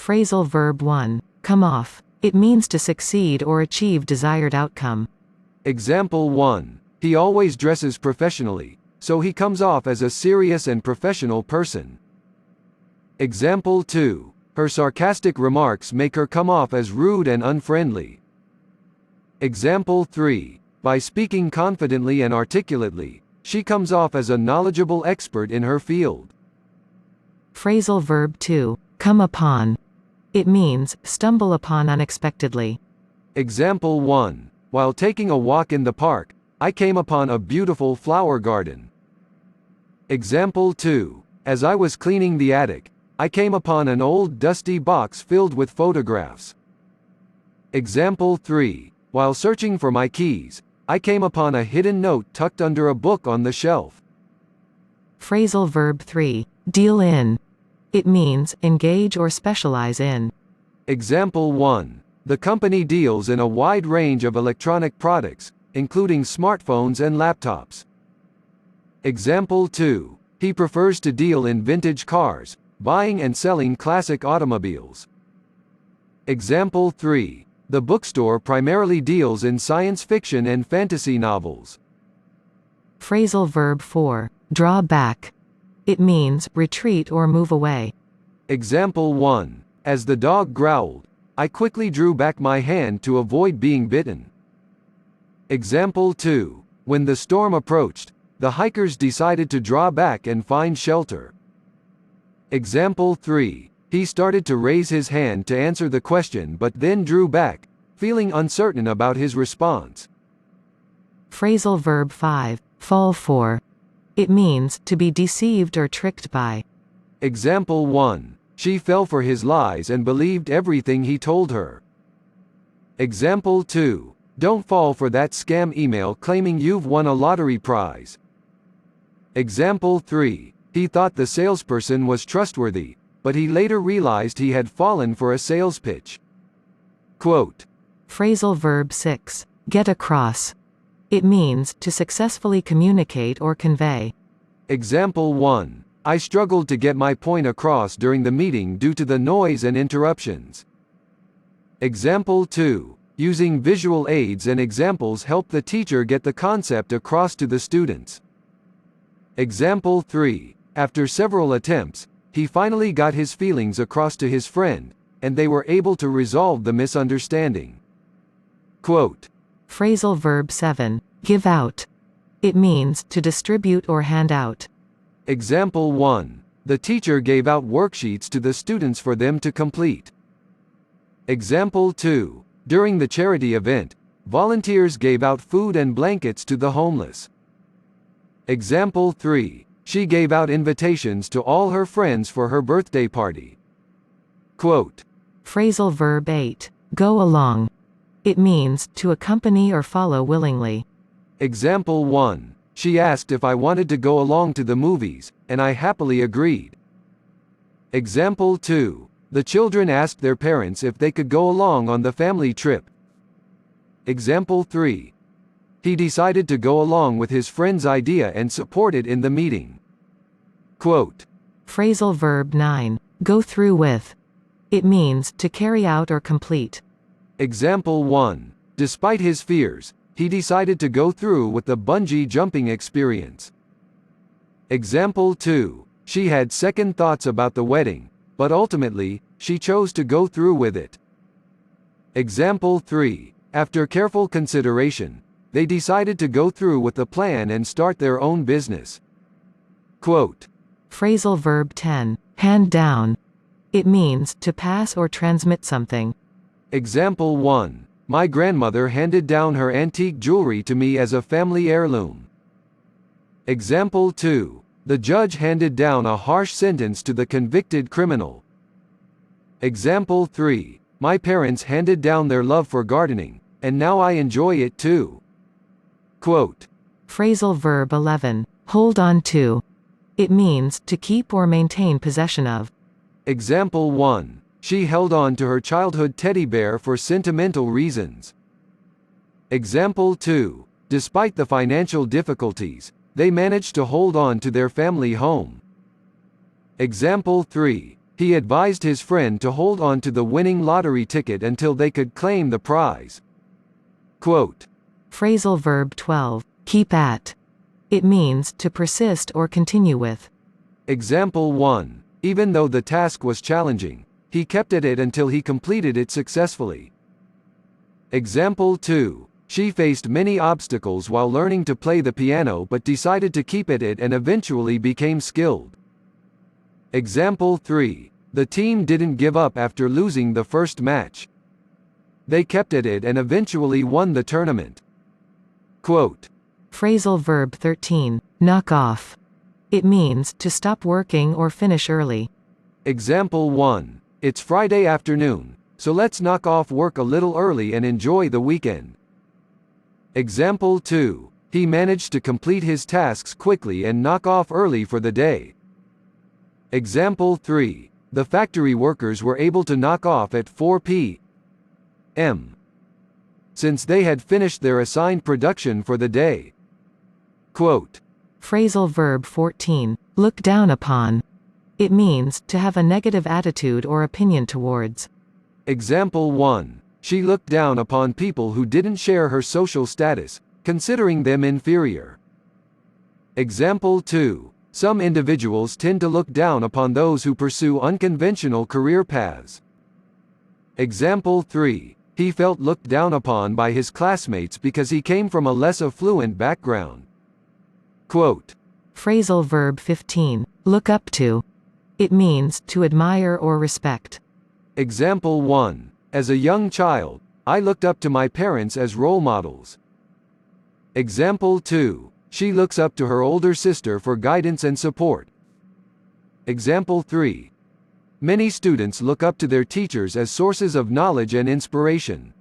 Phrasal verb 1. Come off. It means to succeed or achieve desired outcome. Example 1. He always dresses professionally, so he comes off as a serious and professional person. Example 2. Her sarcastic remarks make her come off as rude and unfriendly. Example 3. By speaking confidently and articulately, she comes off as a knowledgeable expert in her field. Phrasal verb 2. Come upon. It means, stumble upon unexpectedly. Example 1. While taking a walk in the park, I came upon a beautiful flower garden. Example 2. As I was cleaning the attic, I came upon an old dusty box filled with photographs. Example 3. While searching for my keys, I came upon a hidden note tucked under a book on the shelf. Phrasal verb 3. Deal in. It means, engage or specialize in. Example 1. The company deals in a wide range of electronic products, including smartphones and laptops. Example 2. He prefers to deal in vintage cars, buying and selling classic automobiles. Example 3. The bookstore primarily deals in science fiction and fantasy novels. Phrasal verb 4. Draw back. It means, retreat or move away. Example 1. As the dog growled, I quickly drew back my hand to avoid being bitten. Example 2. When the storm approached, the hikers decided to draw back and find shelter. Example 3. He started to raise his hand to answer the question but then drew back, feeling uncertain about his response. Phrasal verb 5. Fall for. It means, to be deceived or tricked by. Example 1. She fell for his lies and believed everything he told her. Example 2. Don't fall for that scam email claiming you've won a lottery prize. Example 3. He thought the salesperson was trustworthy, but he later realized he had fallen for a sales pitch. Quote. Phrasal verb 6. Get across. It means, to successfully communicate or convey. Example 1. I struggled to get my point across during the meeting due to the noise and interruptions. Example 2. Using visual aids and examples helped the teacher get the concept across to the students. Example 3. After several attempts, he finally got his feelings across to his friend, and they were able to resolve the misunderstanding. Quote. Phrasal verb 7. Give out. It means, to distribute or hand out. Example 1. The teacher gave out worksheets to the students for them to complete. Example 2. During the charity event, volunteers gave out food and blankets to the homeless. Example 3. She gave out invitations to all her friends for her birthday party. Quote. Phrasal verb 8. Go along. It means, to accompany or follow willingly. Example 1. She asked if I wanted to go along to the movies, and I happily agreed. Example 2. The children asked their parents if they could go along on the family trip. Example 3. He decided to go along with his friend's idea and support it in the meeting. Quote. Phrasal verb 9. Go through with. It means, to carry out or complete. Example 1. Despite his fears, he decided to go through with the bungee jumping experience. Example 2. She had second thoughts about the wedding, but ultimately, she chose to go through with it. Example 3. After careful consideration, they decided to go through with the plan and start their own business. Quote. Phrasal verb 10. Hand down. It means, to pass or transmit something. Example 1. My grandmother handed down her antique jewelry to me as a family heirloom. Example 2. The judge handed down a harsh sentence to the convicted criminal. Example 3. My parents handed down their love for gardening, and now I enjoy it too. Quote. Phrasal verb 11. Hold on to. It means, to keep or maintain possession of. Example 1. She held on to her childhood teddy bear for sentimental reasons. Example 2. Despite the financial difficulties, they managed to hold on to their family home. Example 3. He advised his friend to hold on to the winning lottery ticket until they could claim the prize. Quote. Phrasal verb 12. Keep at. It means to persist or continue with. Example 1. Even though the task was challenging, he kept at it until he completed it successfully. Example 2. She faced many obstacles while learning to play the piano but decided to keep at it and eventually became skilled. Example 3. The team didn't give up after losing the first match. They kept at it and eventually won the tournament. Quote. Phrasal verb 13. Knock off. It means to stop working or finish early. Example 1. It's Friday afternoon, so let's knock off work a little early and enjoy the weekend. Example 2. He managed to complete his tasks quickly and knock off early for the day. Example 3. The factory workers were able to knock off at 4 p.m. since they had finished their assigned production for the day. Quote. Phrasal verb 14. Look down upon. It means to have a negative attitude or opinion towards. Example 1. She looked down upon people who didn't share her social status, considering them inferior. Example 2. Some individuals tend to look down upon those who pursue unconventional career paths. Example 3. He felt looked down upon by his classmates because he came from a less affluent background. Quote. Phrasal verb 15. Look up to. It means to admire or respect. Example 1. As a young child, I looked up to my parents as role models. Example 2. She looks up to her older sister for guidance and support. Example 3. Many students look up to their teachers as sources of knowledge and inspiration.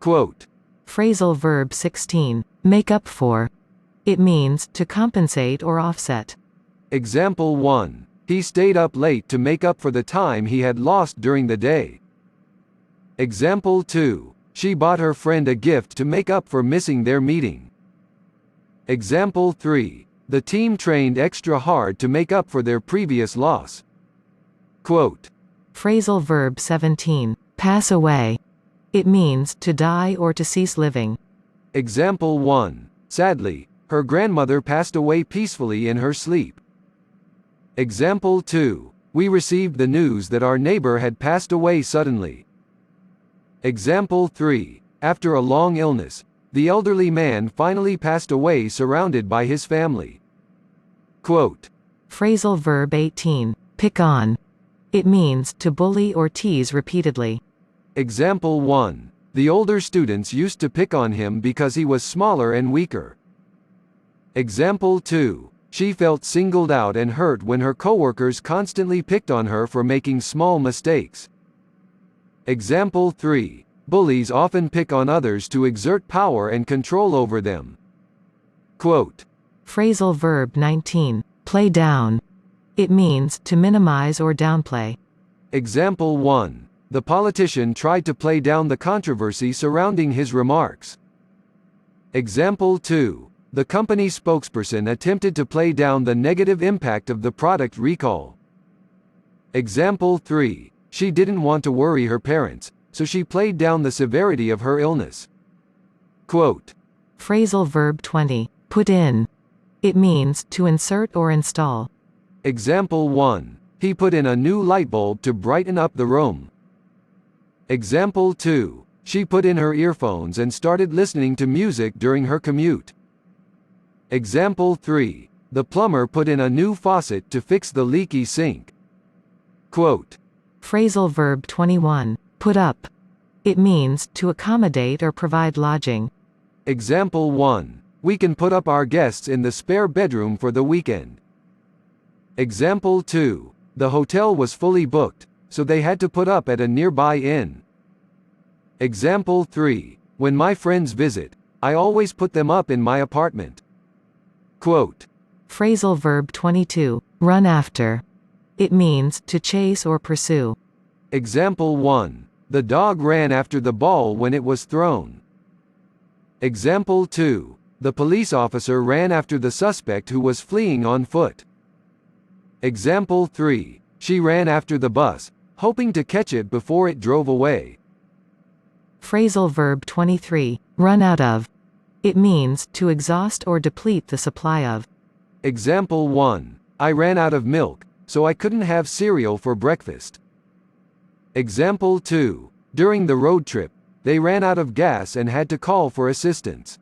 Quote. Phrasal verb 16. Make up for. It means to compensate or offset. Example 1. He stayed up late to make up for the time he had lost during the day. Example 2. She bought her friend a gift to make up for missing their meeting. Example 3. The team trained extra hard to make up for their previous loss. Quote. Phrasal verb 17. Pass away. It means to die or to cease living. Example 1. Sadly, her grandmother passed away peacefully in her sleep. Example 2. We received the news that our neighbor had passed away suddenly. Example 3. After a long illness, the elderly man finally passed away surrounded by his family. Quote. Phrasal verb 18. Pick on. It means to bully or tease repeatedly. Example 1. The older students used to pick on him because he was smaller and weaker. Example 2. She felt singled out and hurt when her coworkers constantly picked on her for making small mistakes. Example 3. Bullies often pick on others to exert power and control over them. Quote. Phrasal verb 19. Play down. It means to minimize or downplay. Example 1. The politician tried to play down the controversy surrounding his remarks. Example 2. The company spokesperson attempted to play down the negative impact of the product recall. Example 3. She didn't want to worry her parents, so she played down the severity of her illness. Quote. Phrasal verb 20. Put in. It means to insert or install. Example 1. He put in a new light bulb to brighten up the room. Example 2. She put in her earphones and started listening to music during her commute. Example 3. The plumber put in a new faucet to fix the leaky sink. Quote. Phrasal verb 21. Put up. It means to accommodate or provide lodging. Example 1. We can put up our guests in the spare bedroom for the weekend. Example 2. The hotel was fully booked, so they had to put up at a nearby inn. Example 3. When my friends visit, I always put them up in my apartment. Quote. Phrasal verb 22. Run after. It means to chase or pursue. Example 1. The dog ran after the ball when it was thrown. Example 2. The police officer ran after the suspect who was fleeing on foot. Example 3. She ran after the bus, hoping to catch it before it drove away. Phrasal verb 23. Run out of. It means to exhaust or deplete the supply of. Example 1. I ran out of milk, so I couldn't have cereal for breakfast. Example 2. During the road trip, they ran out of gas and had to call for assistance.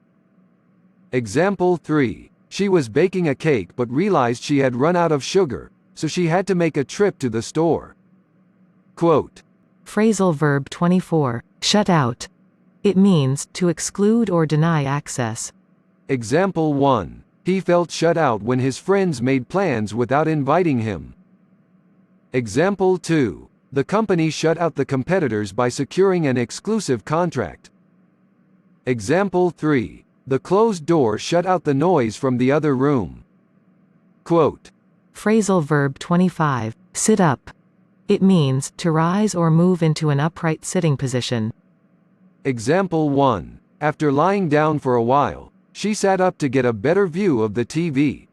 Example 3. She was baking a cake but realized she had run out of sugar, so she had to make a trip to the store. Quote. Phrasal verb 24. Shut out. It means to exclude or deny access. Example 1. He felt shut out when his friends made plans without inviting him. Example 2. The company shut out the competitors by securing an exclusive contract. Example 3. The closed door shut out the noise from the other room. Quote. Phrasal verb 25. Sit up. It means to rise or move into an upright sitting position. Example 1. After lying down for a while, she sat up to get a better view of the TV.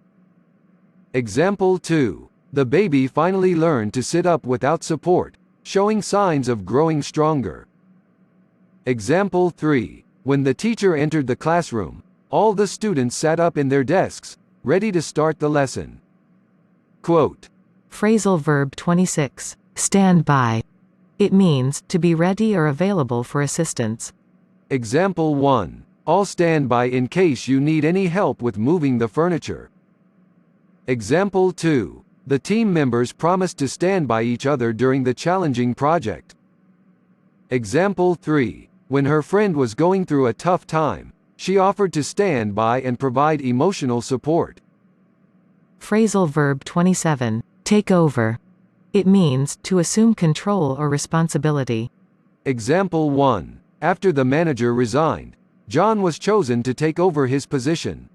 Example 2. The baby finally learned to sit up without support, showing signs of growing stronger. Example 3. When the teacher entered the classroom, all the students sat up in their desks, ready to start the lesson. Quote. Phrasal verb 26. Stand by. It means to be ready or available for assistance. Example 1. I'll stand by in case you need any help with moving the furniture. Example 2. The team members promised to stand by each other during the challenging project. Example 3. When her friend was going through a tough time, she offered to stand by and provide emotional support. Phrasal verb 27. Take over. It means to assume control or responsibility. Example 1. After the manager resigned, John was chosen to take over his position.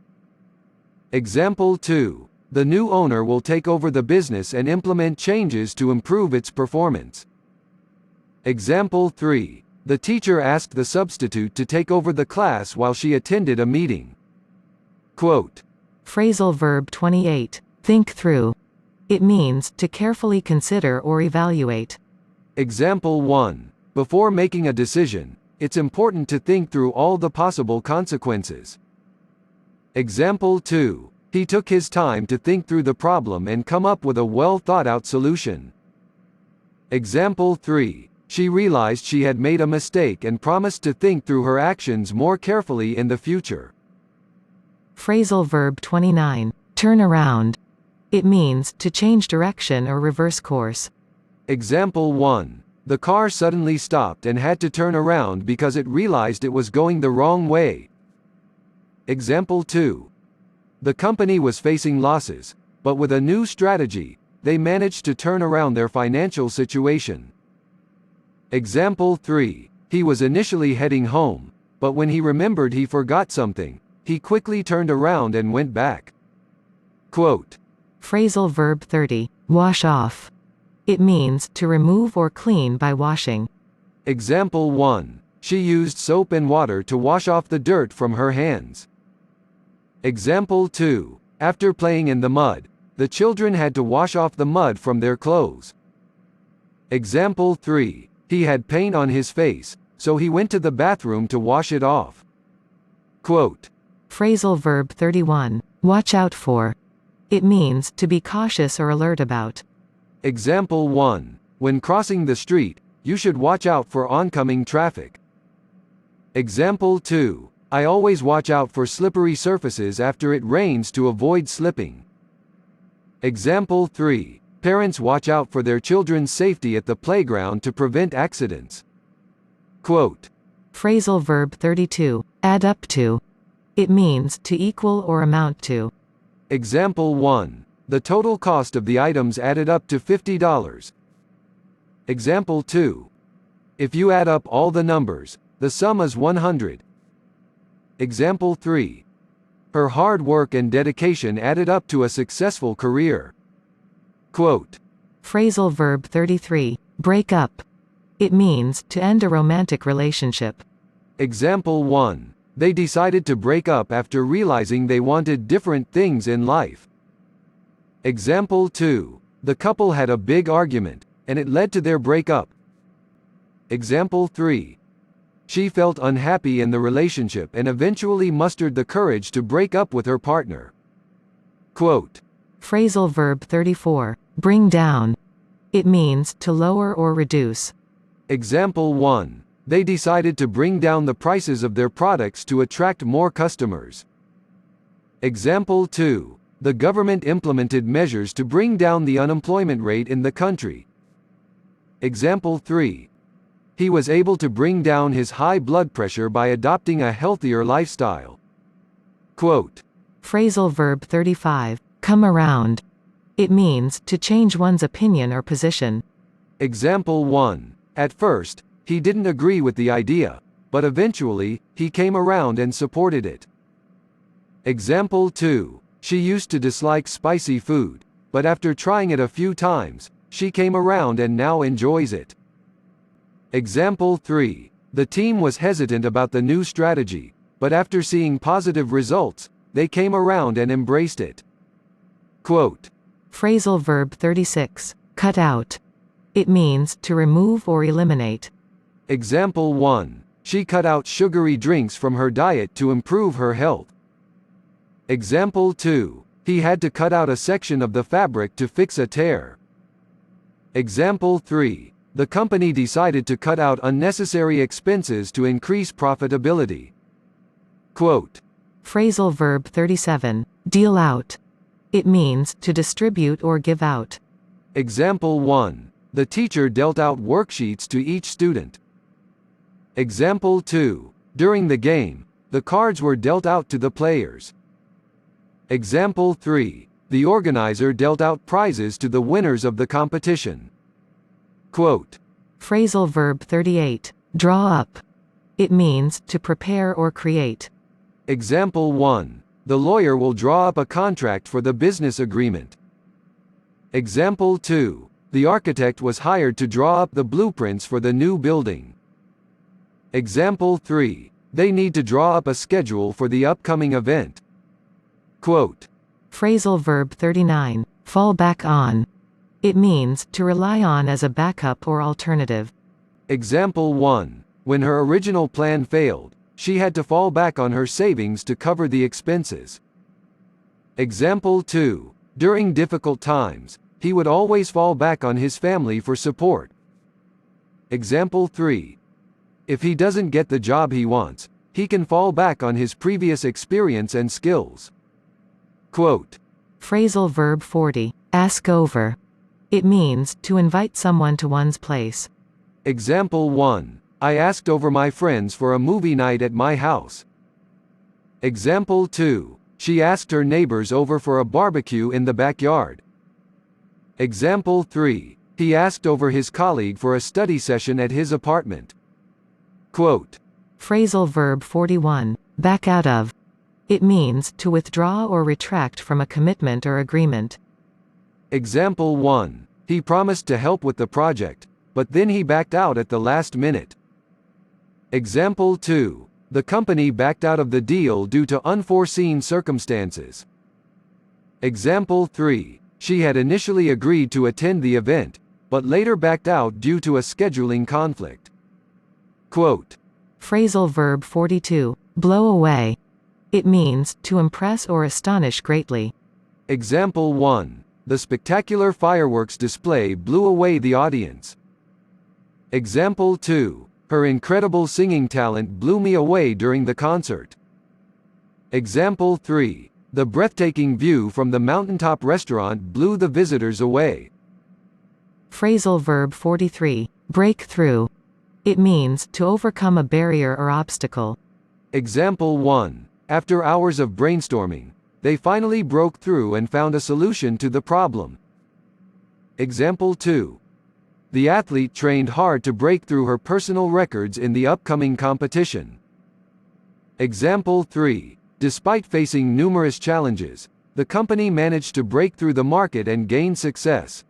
Example 2. The new owner will take over the business and implement changes to improve its performance. Example 3. The teacher asked the substitute to take over the class while she attended a meeting. Quote. Phrasal verb 28. Think through. It means to carefully consider or evaluate. Example 1. Before making a decision, it's important to think through all the possible consequences. Example 2. He took his time to think through the problem and come up with a well-thought-out solution. Example 3. She realized she had made a mistake and promised to think through her actions more carefully in the future. Phrasal verb 29. Turn around. It means to change direction or reverse course. Example 1. The car suddenly stopped and had to turn around because it realized it was going the wrong way. Example 2. The company was facing losses, but with a new strategy, they managed to turn around their financial situation. Example 3. He was initially heading home, but when he remembered he forgot something, he quickly turned around and went back. Quote. Phrasal verb 30. Wash off. It means to remove or clean by washing. Example 1. She used soap and water to wash off the dirt from her hands. Example 2. After playing in the mud, the children had to wash off the mud from their clothes. Example 3. He had paint on his face, so he went to the bathroom to wash it off. Quote. Phrasal verb 31. Watch out for. It means to be cautious or alert about. Example 1. When crossing the street, you should watch out for oncoming traffic. Example 2. I always watch out for slippery surfaces after it rains to avoid slipping. Example 3. Parents watch out for their children's safety at the playground to prevent accidents. Quote. Phrasal verb 32. Add up to. It means to equal or amount to. Example 1. The total cost of the items added up to $50. Example 2. If you add up all the numbers, the sum is 100. Example 3. Her hard work and dedication added up to a successful career. Quote. Phrasal verb 33. Break up. It means to end a romantic relationship. Example 1. They decided to break up after realizing they wanted different things in life. Example 2. The couple had a big argument, and it led to their breakup. Example 3. She felt unhappy in the relationship and eventually mustered the courage to break up with her partner. Quote. Phrasal verb 34. Bring down. It means to lower or reduce. Example 1. They decided to bring down the prices of their products to attract more customers. Example 2. The government implemented measures to bring down the unemployment rate in the country. Example 3. He was able to bring down his high blood pressure by adopting a healthier lifestyle. Quote. Phrasal verb 35. Come around. It means to change one's opinion or position. Example 1. At first, he didn't agree with the idea, but eventually, he came around and supported it. Example 2. She used to dislike spicy food, but after trying it a few times, she came around and now enjoys it. Example 3. The team was hesitant about the new strategy, but after seeing positive results, they came around and embraced it. Quote. Phrasal verb 36. Cut out. It means to remove or eliminate. Example 1. She cut out sugary drinks from her diet to improve her health. Example 2. He had to cut out a section of the fabric to fix a tear. Example 3. The company decided to cut out unnecessary expenses to increase profitability. Quote. Phrasal verb 37. Deal out. It means to distribute or give out. Example 1. The teacher dealt out worksheets to each student. Example 2. During the game, the cards were dealt out to the players. Example 3. The organizer dealt out prizes to the winners of the competition. Quote. Phrasal verb 38. Draw up. It means to prepare or create. Example 1. The lawyer will draw up a contract for the business agreement. Example 2. The architect was hired to draw up the blueprints for the new building. Example 3. They need to draw up a schedule for the upcoming event. Quote. Phrasal verb 39. Fall back on. It means to rely on as a backup or alternative. Example 1. When her original plan failed, she had to fall back on her savings to cover the expenses. Example 2. During difficult times, he would always fall back on his family for support. Example 3. If he doesn't get the job he wants, he can fall back on his previous experience and skills. Quote. Phrasal verb 40. Ask over. It means to invite someone to one's place. Example 1. I asked over my friends for a movie night at my house. Example 2. She asked her neighbors over for a barbecue in the backyard. Example 3. He asked over his colleague for a study session at his apartment. Quote. Phrasal verb 41. Back out of. It means to withdraw or retract from a commitment or agreement. Example 1. He promised to help with the project, but then he backed out at the last minute. Example 2. The company backed out of the deal due to unforeseen circumstances. Example 3. She had initially agreed to attend the event, but later backed out due to a scheduling conflict. Quote. Phrasal verb 42. Blow away. It means to impress or astonish greatly. Example 1. The spectacular fireworks display blew away the audience. Example 2. Her incredible singing talent blew me away during the concert. Example 3. The breathtaking view from the mountaintop restaurant blew the visitors away. Phrasal verb 43. Break through. It means to overcome a barrier or obstacle. Example 1. After hours of brainstorming, they finally broke through and found a solution to the problem. Example 2. The athlete trained hard to break through her personal records in the upcoming competition. Example 3. Despite facing numerous challenges, the company managed to break through the market and gain success.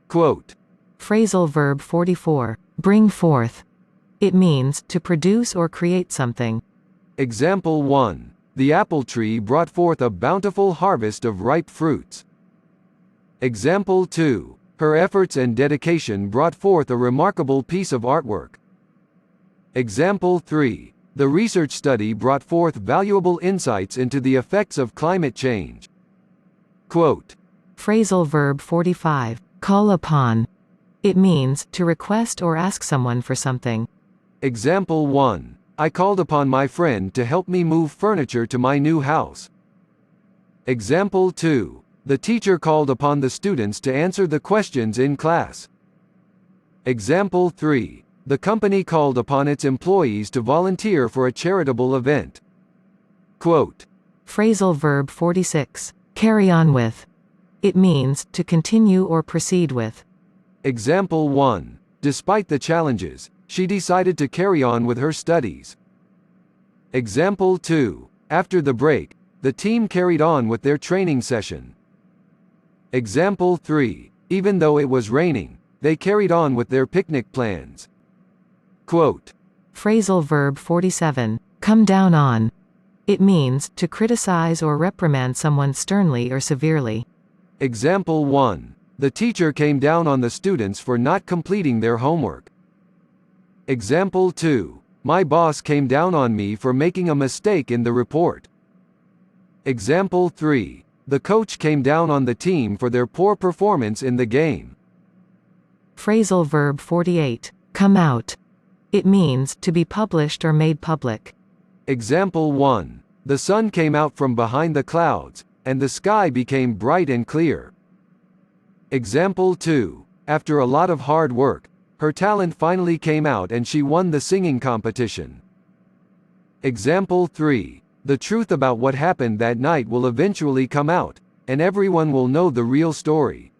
Quote. Phrasal verb 44. Bring forth. It means to produce or create something. Example 1. The apple tree brought forth a bountiful harvest of ripe fruits. Example 2. Her efforts and dedication brought forth a remarkable piece of artwork. Example 3. The research study brought forth valuable insights into the effects of climate change. Quote. Phrasal verb 45. Call upon. It means to request or ask someone for something. Example 1. I called upon my friend to help me move furniture to my new house. Example 2. The teacher called upon the students to answer the questions in class. Example 3. The company called upon its employees to volunteer for a charitable event. Quote. Phrasal verb 46. Carry on with. It means to continue or proceed with. Example 1. Despite the challenges, she decided to carry on with her studies. Example 2. After the break, the team carried on with their training session. Example 3. Even though it was raining, they carried on with their picnic plans. Quote. Phrasal verb 47. Come down on. It means to criticize or reprimand someone sternly or severely. Example 1. The teacher came down on the students for not completing their homework. Example 2. My boss came down on me for making a mistake in the report. Example 3. The coach came down on the team for their poor performance in the game. Phrasal verb 48. Come out. It means to be published or made public. Example 1. The sun came out from behind the clouds, and the sky became bright and clear. Example 2. After a lot of hard work, her talent finally came out and she won the singing competition. Example 3. The truth about what happened that night will eventually come out, and everyone will know the real story.